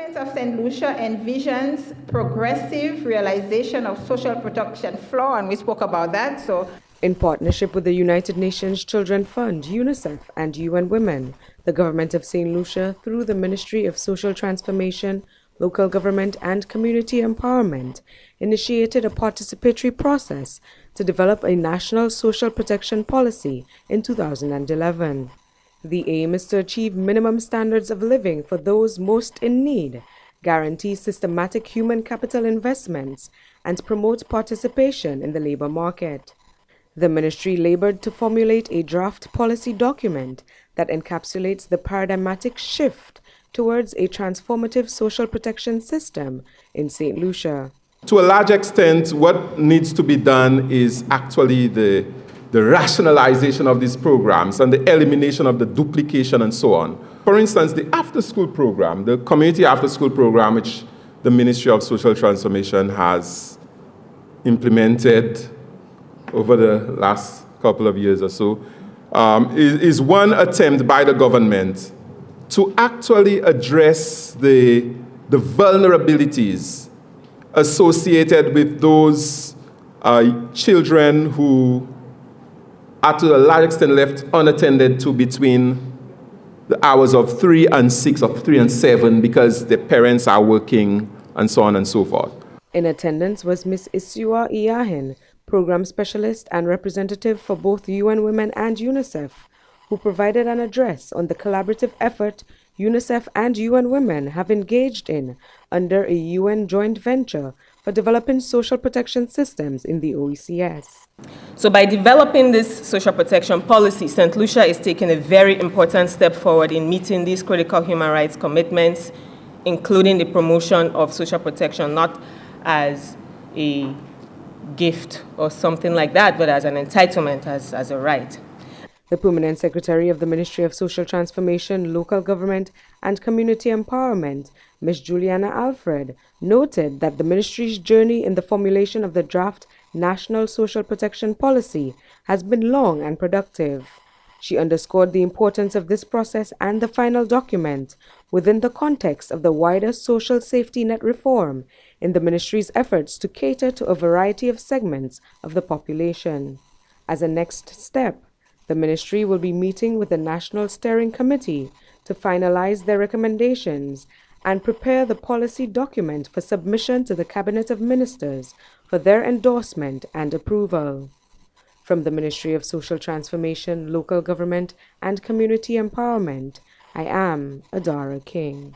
government of Saint Lucia envisions progressive realization of social protection flaw, and we spoke about that. So, in partnership with the United Nations Children Fund, UNICEF and UN Women, the government of Saint Lucia, through the Ministry of Social Transformation, Local Government and Community Empowerment, initiated a participatory process to develop a national social protection policy in 2011. The aim is to achieve minimum standards of living for those most in need, guarantee systematic human capital investments, and promote participation in the labor market. The ministry labored to formulate a draft policy document that encapsulates the paradigmatic shift towards a transformative social protection system in Saint Lucia. To a large extent, what needs to be done is actually the rationalization of these programs and the elimination of the duplication and so on. For instance, the after-school program, the community after-school program, which the Ministry of Social Transformation has implemented over the last couple of years or so, is one attempt by the government to actually address the vulnerabilities associated with those children who are to a large extent left unattended to between the hours of 3 and 6 or 3 and 7 because their parents are working and so on and so forth. In attendance was Ms. Isiuwa Iyahen, Program Specialist and Representative for both UN Women and UNICEF, who provided an address on the collaborative effort UNICEF and UN Women have engaged in under a UN joint venture for developing social protection systems in the OECS. So by developing this social protection policy, Saint Lucia is taking a very important step forward in meeting these critical human rights commitments, including the promotion of social protection, not as a gift or something like that, but as an entitlement, as a right. The Permanent Secretary of the Ministry of Social Transformation, Local Government and Community Empowerment, Ms. Juliana Alfred, noted that the ministry's journey in the formulation of the draft National Social Protection Policy has been long and productive. She underscored the importance of this process and the final document within the context of the wider social safety net reform in the ministry's efforts to cater to a variety of segments of the population. As a next step, the ministry will be meeting with the National Steering Committee to finalize their recommendations and prepare the policy document for submission to the Cabinet of Ministers for their endorsement and approval. From the Ministry of Social Transformation, Local Government and Community Empowerment, I am Adara King.